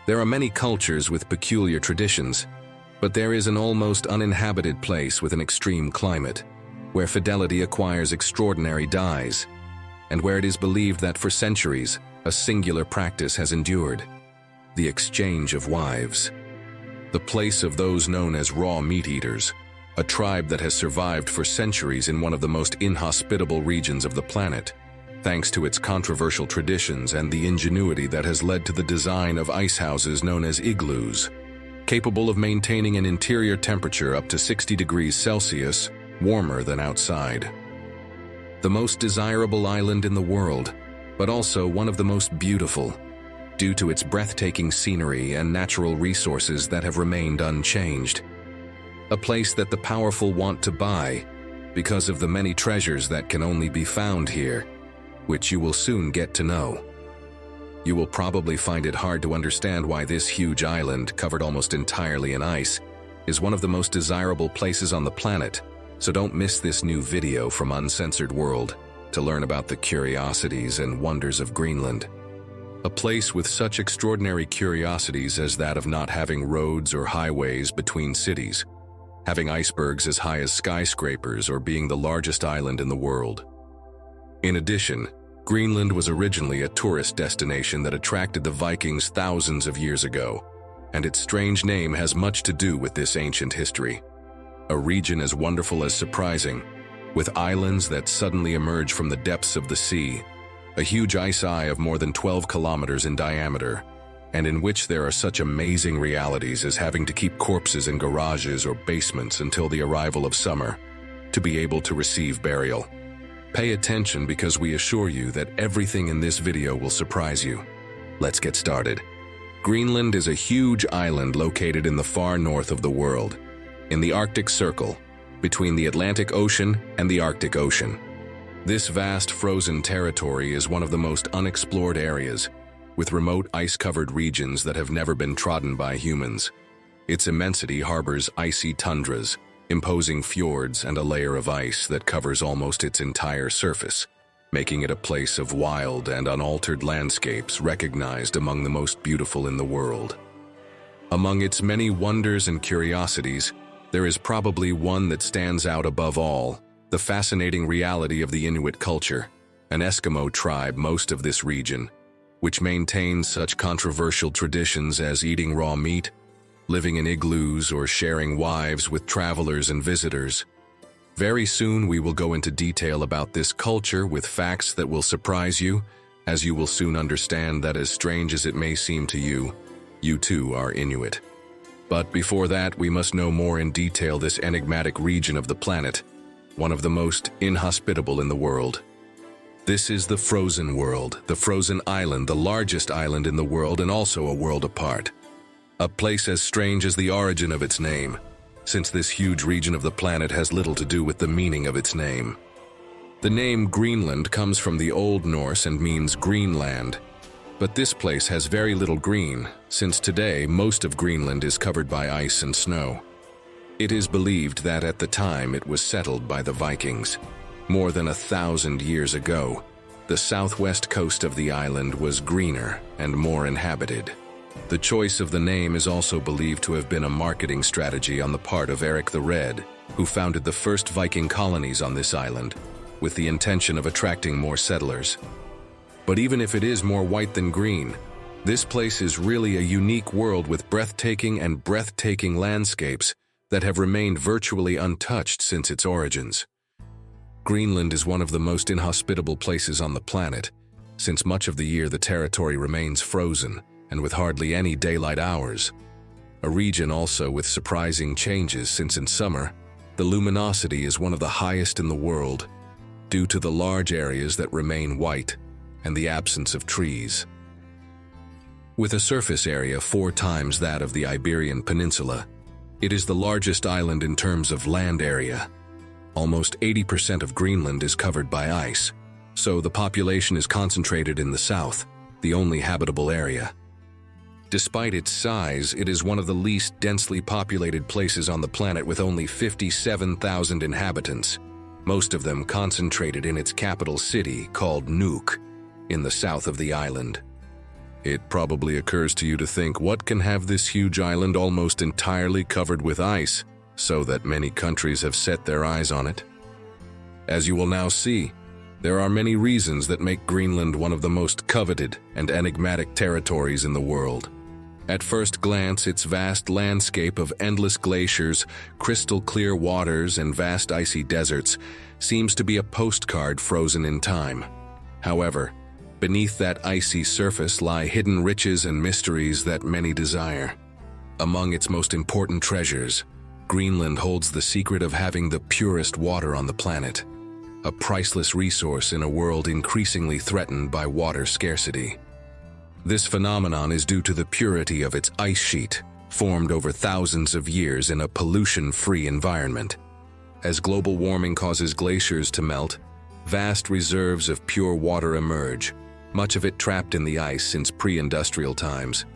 There are many cultures with peculiar traditions, but there is an almost uninhabited place with an extreme climate, where fidelity acquires extraordinary dyes, and where it is believed that for centuries, a singular practice has endured: the exchange of wives. The place of those known as raw meat eaters, a tribe that has survived for centuries in one of the most inhospitable regions of the planet, thanks to its controversial traditions and the ingenuity that has led to the design of ice houses known as igloos, capable of maintaining an interior temperature up to 60 degrees Celsius, warmer than outside. The most desirable island in the world, but also one of the most beautiful, due to its breathtaking scenery and natural resources that have remained unchanged. A place that the powerful want to buy because of the many treasures that can only be found here, which you will soon get to know. You will probably find it hard to understand why this huge island, covered almost entirely in ice, is one of the most desirable places on the planet, so don't miss this new video from Uncensored World to learn about the curiosities and wonders of Greenland. A place with such extraordinary curiosities as that of not having roads or highways between cities, having icebergs as high as skyscrapers, or being the largest island in the world. In addition, Greenland was originally a tourist destination that attracted the Vikings thousands of years ago, and its strange name has much to do with this ancient history. A region as wonderful as surprising, with islands that suddenly emerge from the depths of the sea, a huge ice eye of more than 12 kilometers in diameter, and in which there are such amazing realities as having to keep corpses in garages or basements until the arrival of summer, to be able to receive burial. Pay attention, because we assure you that everything in this video will surprise you. Let's get started. Greenland is a huge island located in the far north of the world, in the Arctic Circle, between the Atlantic Ocean and the Arctic Ocean. This vast frozen territory is one of the most unexplored areas, with remote ice-covered regions that have never been trodden by humans. Its immensity harbors icy tundras, imposing fjords, and a layer of ice that covers almost its entire surface, making it a place of wild and unaltered landscapes recognized among the most beautiful in the world. Among its many wonders and curiosities, there is probably one that stands out above all: the fascinating reality of the Inuit culture, an Eskimo tribe most of this region, which maintains such controversial traditions as eating raw meat, living in igloos, or sharing wives with travelers and visitors. Very soon we will go into detail about this culture with facts that will surprise you, as you will soon understand that as strange as it may seem to you, you too are Inuit. But before that, we must know more in detail this enigmatic region of the planet, one of the most inhospitable in the world. This is the frozen world, the frozen island, the largest island in the world and also a world apart. A place as strange as the origin of its name, since this huge region of the planet has little to do with the meaning of its name. The name Greenland comes from the Old Norse and means Greenland, but this place has very little green, since today most of Greenland is covered by ice and snow. It is believed that at the time it was settled by the Vikings. More than 1,000 years ago, the southwest coast of the island was greener and more inhabited. The choice of the name is also believed to have been a marketing strategy on the part of Eric the Red, who founded the first Viking colonies on this island, with the intention of attracting more settlers. But even if it is more white than green, this place is really a unique world with breathtaking landscapes that have remained virtually untouched since its origins. Greenland is one of the most inhospitable places on the planet, since much of the year the territory remains frozen and with hardly any daylight hours. A region also with surprising changes, since in summer, the luminosity is one of the highest in the world, due to the large areas that remain white and the absence of trees. With a surface area 4 times that of the Iberian Peninsula, it is the largest island in terms of land area. Almost 80% of Greenland is covered by ice, so the population is concentrated in the south, the only habitable area. Despite its size, it is one of the least densely populated places on the planet, with only 57,000 inhabitants, most of them concentrated in its capital city called Nuuk, in the south of the island. It probably occurs to you to think, what can have this huge island almost entirely covered with ice, so that many countries have set their eyes on it? As you will now see, there are many reasons that make Greenland one of the most coveted and enigmatic territories in the world. At first glance, its vast landscape of endless glaciers, crystal-clear waters, and vast icy deserts seems to be a postcard frozen in time. However, beneath that icy surface lie hidden riches and mysteries that many desire. Among its most important treasures, Greenland holds the secret of having the purest water on the planet, a priceless resource in a world increasingly threatened by water scarcity. This phenomenon is due to the purity of its ice sheet, formed over thousands of years in a pollution-free environment. As global warming causes glaciers to melt, vast reserves of pure water emerge, much of it trapped in the ice since pre-industrial times.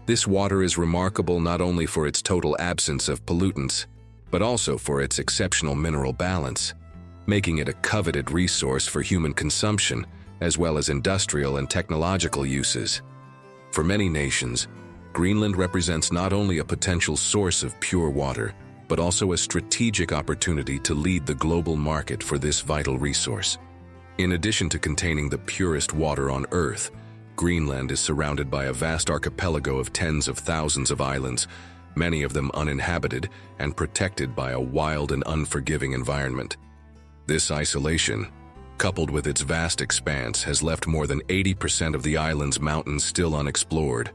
This water is remarkable not only for its total absence of pollutants, but also for its exceptional mineral balance, making it a coveted resource for human consumption as well as industrial and technological uses. For many nations, Greenland represents not only a potential source of pure water, but also a strategic opportunity to lead the global market for this vital resource. In addition to containing the purest water on Earth, Greenland is surrounded by a vast archipelago of tens of thousands of islands, many of them uninhabited and protected by a wild and unforgiving environment. This isolation, coupled with its vast expanse, has left more than 80% of the island's mountains still unexplored,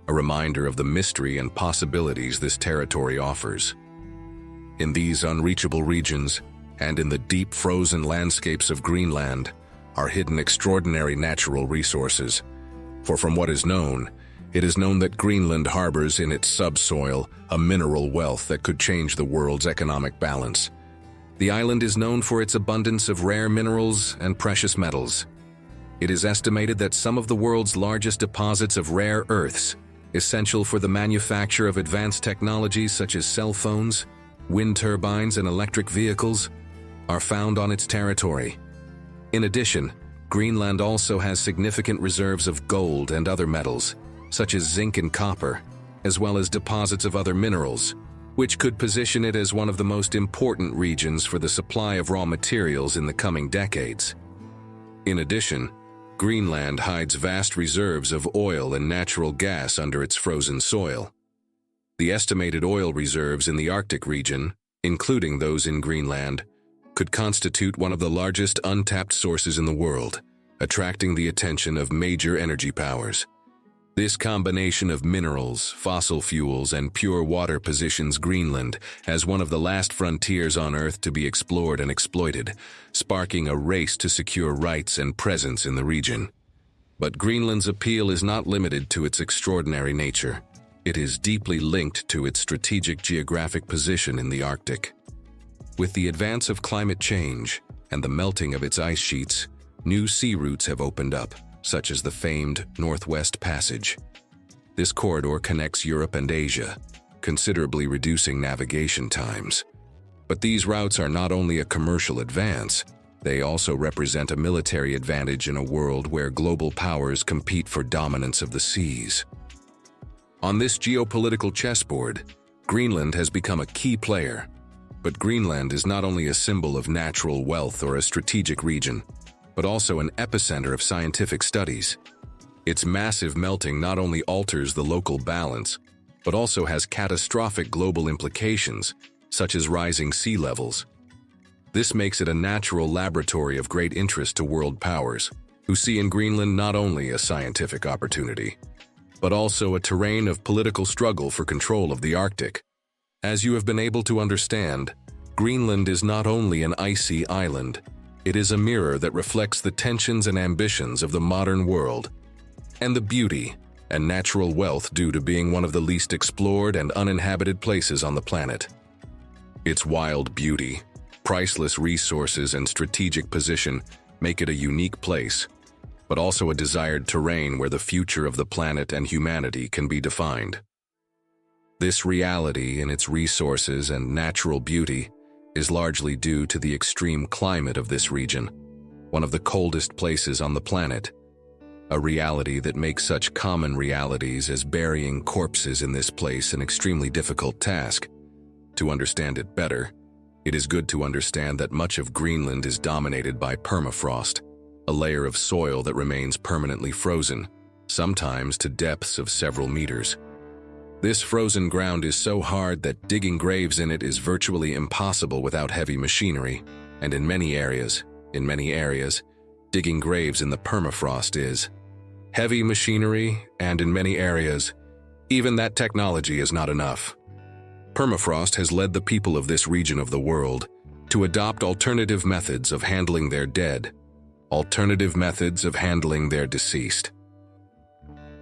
a reminder of the mystery and possibilities this territory offers. In these unreachable regions, and in the deep frozen landscapes of Greenland, are hidden extraordinary natural resources. For from what is known, it is known that Greenland harbors in its subsoil a mineral wealth that could change the world's economic balance. The island is known for its abundance of rare minerals and precious metals. It is estimated that some of the world's largest deposits of rare earths, essential for the manufacture of advanced technologies such as cell phones, wind turbines, and electric vehicles, are found on its territory. In addition, Greenland also has significant reserves of gold and other metals, such as zinc and copper, as well as deposits of other minerals, which could position it as one of the most important regions for the supply of raw materials in the coming decades. In addition, Greenland hides vast reserves of oil and natural gas under its frozen soil. The estimated oil reserves in the Arctic region, including those in Greenland, could constitute one of the largest untapped sources in the world, attracting the attention of major energy powers. This combination of minerals, fossil fuels, and pure water positions Greenland as one of the last frontiers on Earth to be explored and exploited, sparking a race to secure rights and presence in the region. But Greenland's appeal is not limited to its extraordinary nature. It is deeply linked to its strategic geographic position in the Arctic. With the advance of climate change and the melting of its ice sheets, new sea routes have opened up, such as the famed Northwest Passage. This corridor connects Europe and Asia, considerably reducing navigation times. But these routes are not only a commercial advance, they also represent a military advantage in a world where global powers compete for dominance of the seas. On this geopolitical chessboard, Greenland has become a key player. But Greenland is not only a symbol of natural wealth or a strategic region, but also an epicenter of scientific studies. Its massive melting not only alters the local balance, but also has catastrophic global implications, such as rising sea levels. This makes it a natural laboratory of great interest to world powers, who see in Greenland not only a scientific opportunity, but also a terrain of political struggle for control of the Arctic. As you have been able to understand, Greenland is not only an icy island, it is a mirror that reflects the tensions and ambitions of the modern world, and the beauty and natural wealth due to being one of the least explored and uninhabited places on the planet. Its wild beauty, priceless resources, and strategic position make it a unique place, but also a desired terrain where the future of the planet and humanity can be defined. This reality in its resources and natural beauty is largely due to the extreme climate of this region, one of the coldest places on the planet. a reality that makes such common realities as burying corpses in this place an extremely difficult task. To understand it better, it is good to understand that much of Greenland is dominated by permafrost, a layer of soil that remains permanently frozen, sometimes to depths of several meters. This frozen ground is so hard that digging graves in it is virtually impossible without heavy machinery, and in many areas, digging graves in the permafrost is heavy machinery, and in many areas, even that technology is not enough. Permafrost has led the people of this region of the world to adopt alternative methods of handling their dead, alternative methods of handling their deceased.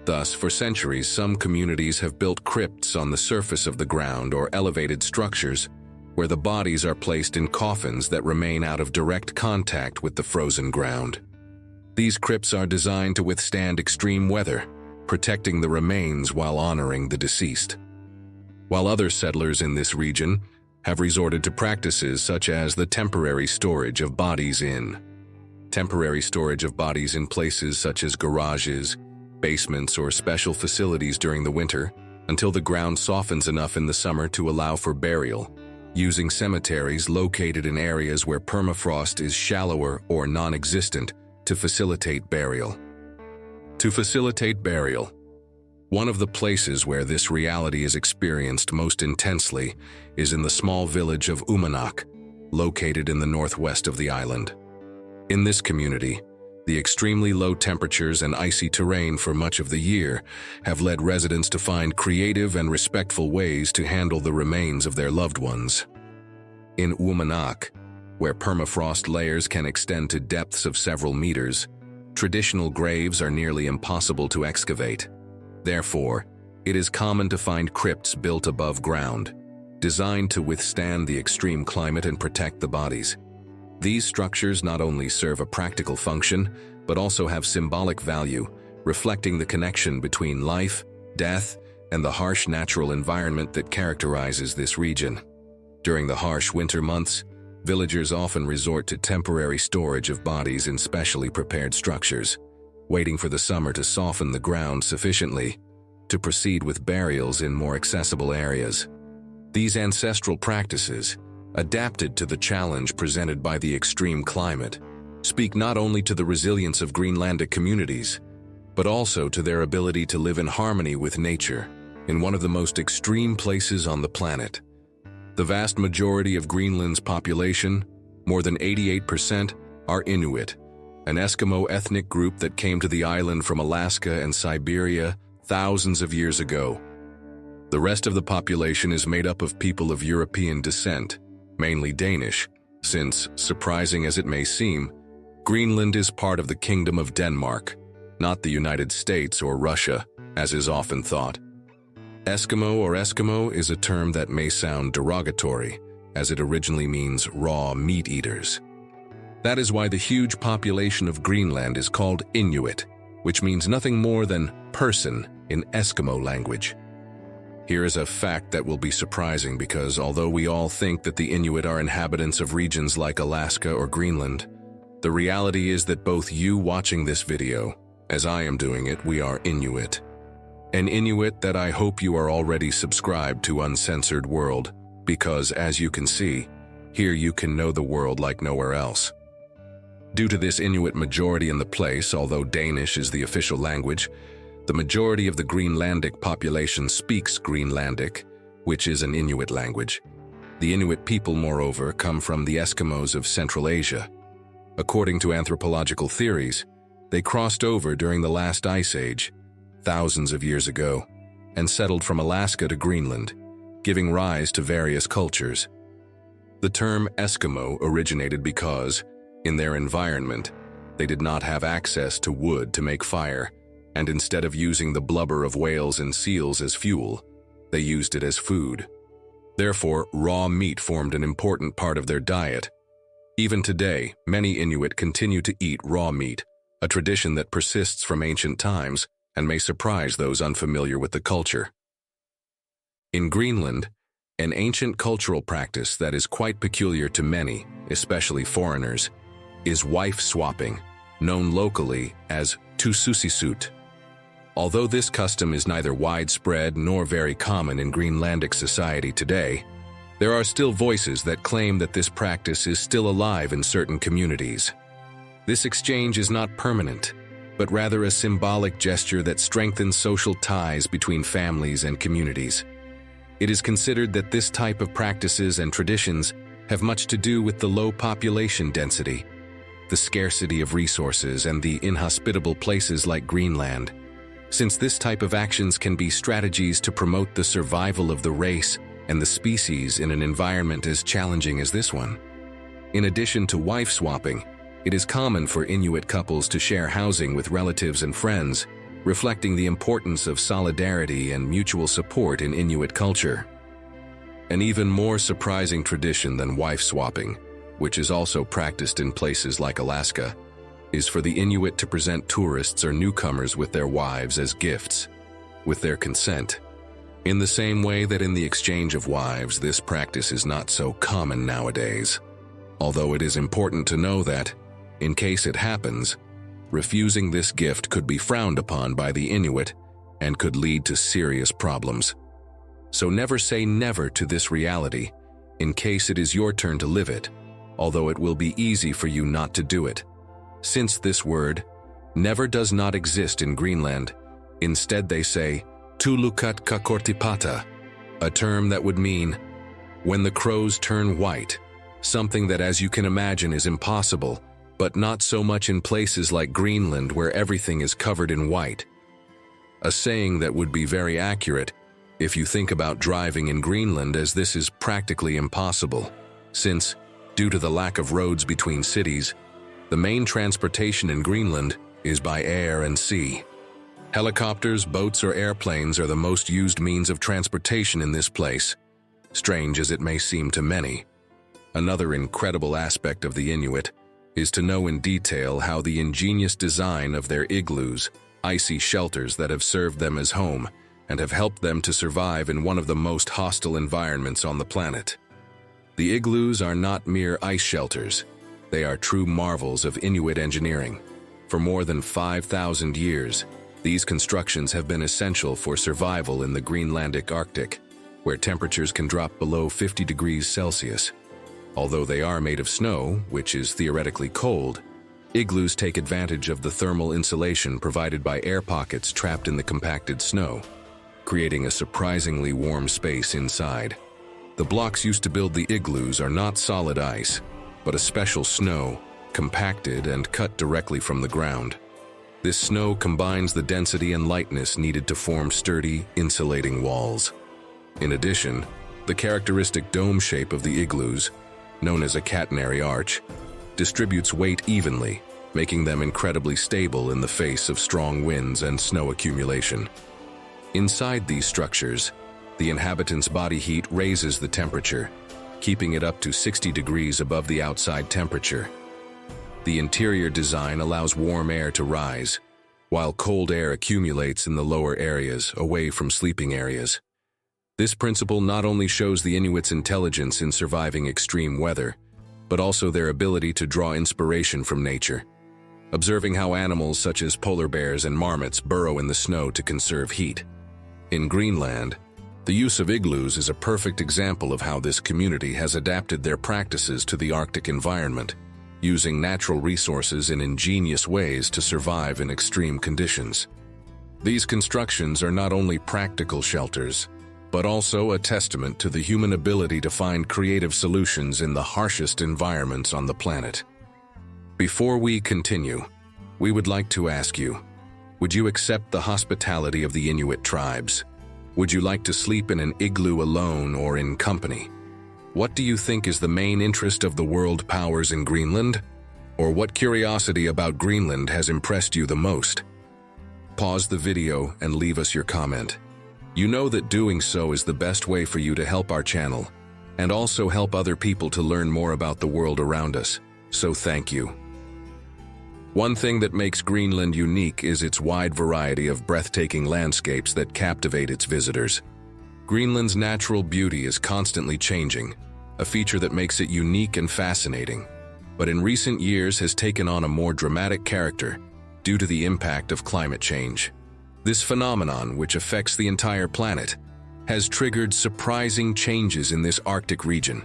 Thus, for centuries, some communities have built crypts on the surface of the ground or elevated structures where the bodies are placed in coffins that remain out of direct contact with the frozen ground. These crypts are designed to withstand extreme weather, protecting the remains while honoring the deceased. While other settlers in this region have resorted to practices such as the temporary storage of bodies in places such as garages, basements, or special facilities during the winter until the ground softens enough in the summer to allow for burial, using cemeteries located in areas where permafrost is shallower or non-existent to facilitate burial. One of the places where this reality is experienced most intensely is in the small village of Uummannaq, located in the northwest of the island. In this community, the extremely low temperatures and icy terrain for much of the year have led residents to find creative and respectful ways to handle the remains of their loved ones. In Uummannaq, where permafrost layers can extend to depths of several meters, traditional graves are nearly impossible to excavate. Therefore, it is common to find crypts built above ground, designed to withstand the extreme climate and protect the bodies. These structures not only serve a practical function, but also have symbolic value, reflecting the connection between life, death, and the harsh natural environment that characterizes this region. During the harsh winter months, villagers often resort to temporary storage of bodies in specially prepared structures, waiting for the summer to soften the ground sufficiently to proceed with burials in more accessible areas. These ancestral practices, adapted to the challenge presented by the extreme climate, speak not only to the resilience of Greenlandic communities, but also to their ability to live in harmony with nature in one of the most extreme places on the planet. The vast majority of Greenland's population, more than 88%, are Inuit, an Eskimo ethnic group that came to the island from Alaska and Siberia thousands of years ago. The rest of the population is made up of people of European descent, mainly Danish, since, surprising as it may seem, Greenland is part of the Kingdom of Denmark, not the United States or Russia, as is often thought. Eskimo is a term that may sound derogatory, as it originally means raw meat eaters. That is why the huge population of Greenland is called Inuit, which means nothing more than person in Eskimo language. Here is a fact that will be surprising because although we all think that the Inuit are inhabitants of regions like Alaska or Greenland, the reality is that both you watching this video, as I am doing it, we are Inuit. An Inuit that I hope you are already subscribed to Uncensored World, because as you can see, here you can know the world like nowhere else. Due to this Inuit majority in the place, although Danish is the official language, the majority of the Greenlandic population speaks Greenlandic, which is an Inuit language. The Inuit people, moreover, come from the Eskimos of Central Asia. According to anthropological theories, they crossed over during the last ice age, thousands of years ago, and settled from Alaska to Greenland, giving rise to various cultures. The term Eskimo originated because, in their environment, they did not have access to wood to make fire, and instead of using the blubber of whales and seals as fuel, they used it as food. Therefore, raw meat formed an important part of their diet. Even today, many Inuit continue to eat raw meat, a tradition that persists from ancient times and may surprise those unfamiliar with the culture. In Greenland, an ancient cultural practice that is quite peculiar to many, especially foreigners, is wife swapping, known locally as tussusisut. Although this custom is neither widespread nor very common in Greenlandic society today, there are still voices that claim that this practice is still alive in certain communities. This exchange is not permanent, but rather a symbolic gesture that strengthens social ties between families and communities. It is considered that this type of practices and traditions have much to do with the low population density, the scarcity of resources, and the inhospitable places like Greenland, since this type of actions can be strategies to promote the survival of the race and the species in an environment as challenging as this one. In addition to wife swapping, it is common for Inuit couples to share housing with relatives and friends, reflecting the importance of solidarity and mutual support in Inuit culture. An even more surprising tradition than wife swapping, which is also practiced in places like Alaska, is for the Inuit to present tourists or newcomers with their wives as gifts, with their consent. In the same way that in the exchange of wives, this practice is not so common nowadays. Although it is important to know that, in case it happens, refusing this gift could be frowned upon by the Inuit and could lead to serious problems. So never say never to this reality, in case it is your turn to live it, although it will be easy for you not to do it. Since this word, never, does not exist in Greenland, instead they say, Tulukut kakortipata, a term that would mean, when the crows turn white, something that, as you can imagine, is impossible, but not so much in places like Greenland where everything is covered in white. A saying that would be very accurate if you think about driving in Greenland, as this is practically impossible, since, due to the lack of roads between cities, the main transportation in Greenland is by air and sea. Helicopters, boats, or airplanes are the most used means of transportation in this place, strange as it may seem to many. Another incredible aspect of the Inuit is to know in detail how the ingenious design of their igloos, icy shelters that have served them as home and have helped them to survive in one of the most hostile environments on the planet. The igloos are not mere ice shelters. They are true marvels of Inuit engineering. For more than 5,000 years, these constructions have been essential for survival in the Greenlandic Arctic, where temperatures can drop below 50 degrees Celsius. Although they are made of snow, which is theoretically cold, igloos take advantage of the thermal insulation provided by air pockets trapped in the compacted snow, creating a surprisingly warm space inside. The blocks used to build the igloos are not solid ice, but a special snow, compacted and cut directly from the ground. This snow combines the density and lightness needed to form sturdy, insulating walls. In addition, the characteristic dome shape of the igloos, known as a catenary arch, distributes weight evenly, making them incredibly stable in the face of strong winds and snow accumulation. Inside these structures, the inhabitants' body heat raises the temperature, keeping it up to 60 degrees above the outside temperature. The interior design allows warm air to rise, while cold air accumulates in the lower areas, away from sleeping areas. This principle not only shows the Inuits' intelligence in surviving extreme weather, but also their ability to draw inspiration from nature, observing how animals such as polar bears and marmots burrow in the snow to conserve heat. In Greenland, the use of igloos is a perfect example of how this community has adapted their practices to the Arctic environment, using natural resources in ingenious ways to survive in extreme conditions. These constructions are not only practical shelters, but also a testament to the human ability to find creative solutions in the harshest environments on the planet. Before we continue, we would like to ask you, would you accept the hospitality of the Inuit tribes? Would you like to sleep in an igloo alone or in company? What do you think is the main interest of the world powers in Greenland? Or what curiosity about Greenland has impressed you the most? Pause the video and leave us your comment. You know that doing so is the best way for you to help our channel, and also help other people to learn more about the world around us, so thank you. One thing that makes Greenland unique is its wide variety of breathtaking landscapes that captivate its visitors. Greenland's natural beauty is constantly changing, a feature that makes it unique and fascinating. but in recent years has taken on a more dramatic character due to the impact of climate change. This phenomenon, which affects the entire planet, has triggered surprising changes in this Arctic region,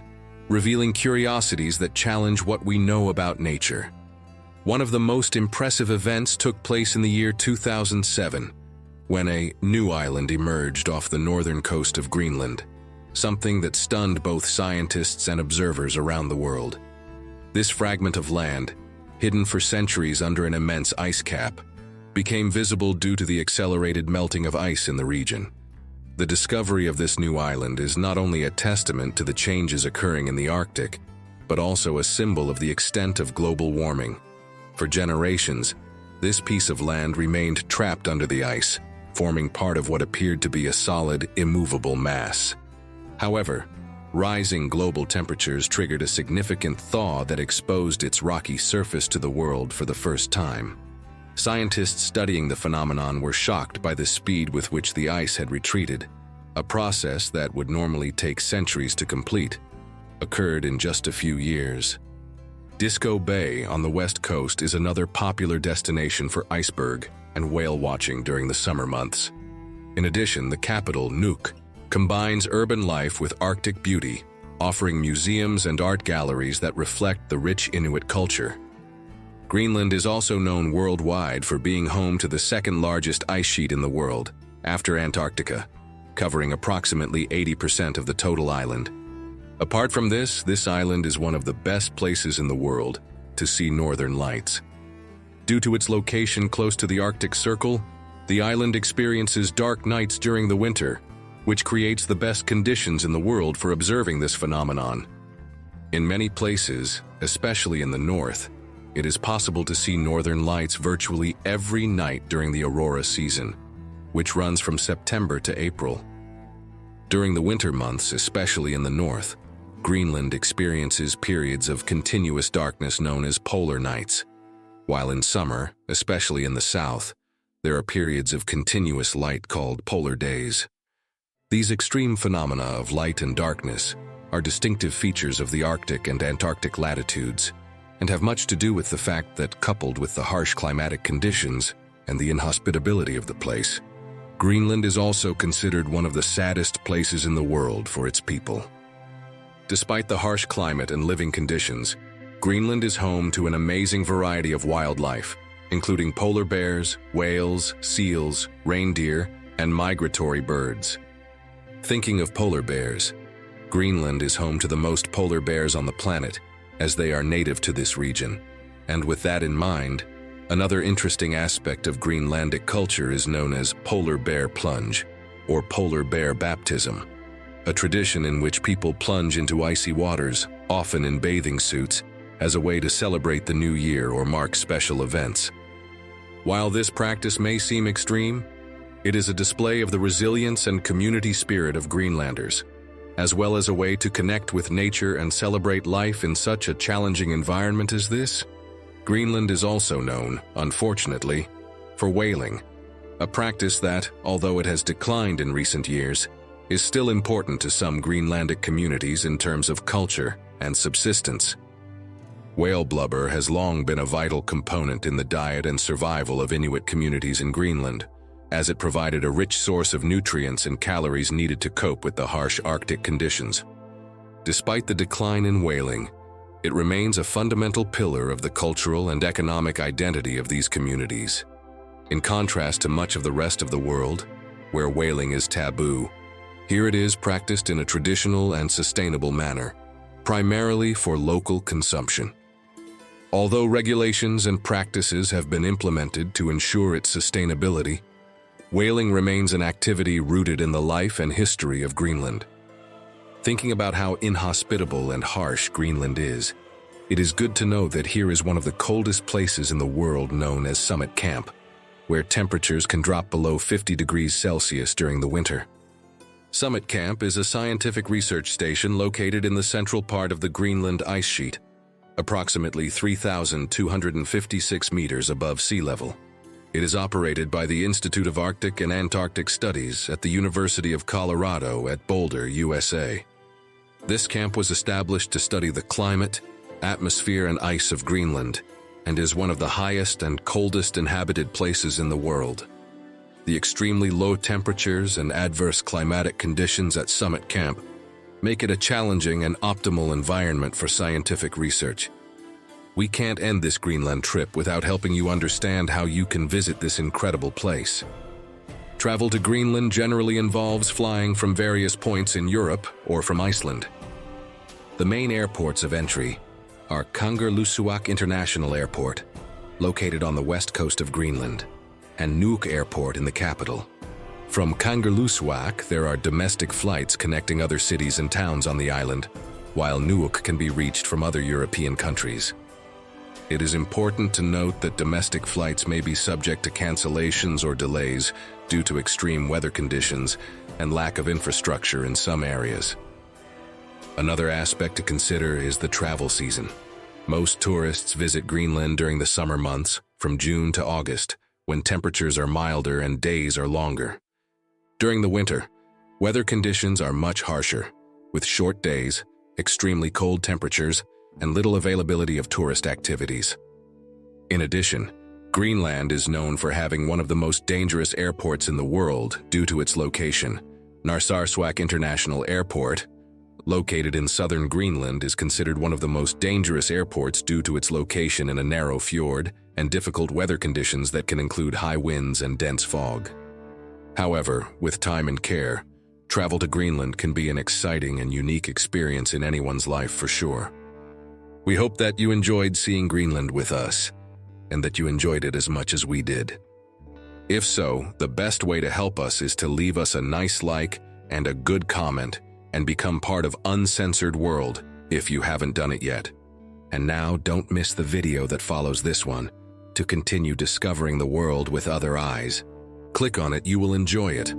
revealing curiosities that challenge what we know about nature. One of the most impressive events took place in the year 2007, when a new island emerged off the northern coast of Greenland, something that stunned both scientists and observers around the world. This fragment of land, hidden for centuries under an immense ice cap, became visible due to the accelerated melting of ice in the region. The discovery of this new island is not only a testament to the changes occurring in the Arctic, but also a symbol of the extent of global warming. For generations, this piece of land remained trapped under the ice, forming part of what appeared to be a solid, immovable mass. However, rising global temperatures triggered a significant thaw that exposed its rocky surface to the world for the first time. Scientists studying the phenomenon were shocked by the speed with which the ice had retreated. A process that would normally take centuries to complete occurred in just a few years. Disco Bay on the west coast is another popular destination for iceberg and whale watching during the summer months. In addition, the capital, Nuuk, combines urban life with Arctic beauty, offering museums and art galleries that reflect the rich Inuit culture. Greenland is also known worldwide for being home to the second largest ice sheet in the world, after Antarctica, covering approximately 80% of the total island. Apart from this island is one of the best places in the world to see northern lights. Due to its location close to the Arctic Circle, the island experiences dark nights during the winter, which creates the best conditions in the world for observing this phenomenon. In many places, especially in the north, it is possible to see northern lights virtually every night during the aurora season, which runs from September to April. During the winter months, especially in the north, Greenland experiences periods of continuous darkness known as polar nights, while in summer, especially in the south, there are periods of continuous light called polar days. These extreme phenomena of light and darkness are distinctive features of the Arctic and Antarctic latitudes, and have much to do with the fact that, coupled with the harsh climatic conditions and the inhospitability of the place, Greenland is also considered one of the saddest places in the world for its people. Despite the harsh climate and living conditions, Greenland is home to an amazing variety of wildlife, including polar bears, whales, seals, reindeer, and migratory birds. Thinking of polar bears, Greenland is home to the most polar bears on the planet, as they are native to this region. And with that in mind, another interesting aspect of Greenlandic culture is known as polar bear plunge, or polar bear baptism, a tradition in which people plunge into icy waters, often in bathing suits, as a way to celebrate the new year or mark special events. While this practice may seem extreme, it is a display of the resilience and community spirit of Greenlanders, as well as a way to connect with nature and celebrate life in such a challenging environment as this. Greenland is also known, unfortunately, for whaling, a practice that, although it has declined in recent years, is still important to some Greenlandic communities in terms of culture and subsistence. Whale blubber has long been a vital component in the diet and survival of Inuit communities in Greenland, as it provided a rich source of nutrients and calories needed to cope with the harsh Arctic conditions. Despite the decline in whaling, it remains a fundamental pillar of the cultural and economic identity of these communities. In contrast to much of the rest of the world, where whaling is taboo, here it is practiced in a traditional and sustainable manner, primarily for local consumption. Although regulations and practices have been implemented to ensure its sustainability, whaling remains an activity rooted in the life and history of Greenland. Thinking about how inhospitable and harsh Greenland is, it is good to know that here is one of the coldest places in the world known as Summit Camp, where temperatures can drop below 50 degrees Celsius during the winter. Summit Camp is a scientific research station located in the central part of the Greenland ice sheet, approximately 3,256 meters above sea level. It is operated by the Institute of Arctic and Antarctic Studies at the University of Colorado at Boulder, USA. This camp was established to study the climate, atmosphere and ice of Greenland, and is one of the highest and coldest inhabited places in the world. The extremely low temperatures and adverse climatic conditions at Summit Camp make it a challenging and optimal environment for scientific research. We can't end this Greenland trip without helping you understand how you can visit this incredible place. Travel to Greenland generally involves flying from various points in Europe or from Iceland. The main airports of entry are Kangerlussuaq International Airport, located on the west coast of Greenland, and Nuuk Airport in the capital. From Kangerlussuaq, there are domestic flights connecting other cities and towns on the island, while Nuuk can be reached from other European countries. It is important to note that domestic flights may be subject to cancellations or delays due to extreme weather conditions and lack of infrastructure in some areas. Another aspect to consider is the travel season. Most tourists visit Greenland during the summer months, from June to August, when temperatures are milder and days are longer. During the winter, weather conditions are much harsher, with short days, extremely cold temperatures, and little availability of tourist activities. In addition, Greenland is known for having one of the most dangerous airports in the world due to its location. Narsarsuaq International Airport, located in southern Greenland, is considered one of the most dangerous airports due to its location in a narrow fjord and difficult weather conditions that can include high winds and dense fog. However, with time and care, travel to Greenland can be an exciting and unique experience in anyone's life for sure. We hope that you enjoyed seeing Greenland with us, and that you enjoyed it as much as we did. If so, the best way to help us is to leave us a nice like and a good comment and become part of Uncensored World if you haven't done it yet. And now, don't miss the video that follows this one to continue discovering the world with other eyes. Click on it, you will enjoy it.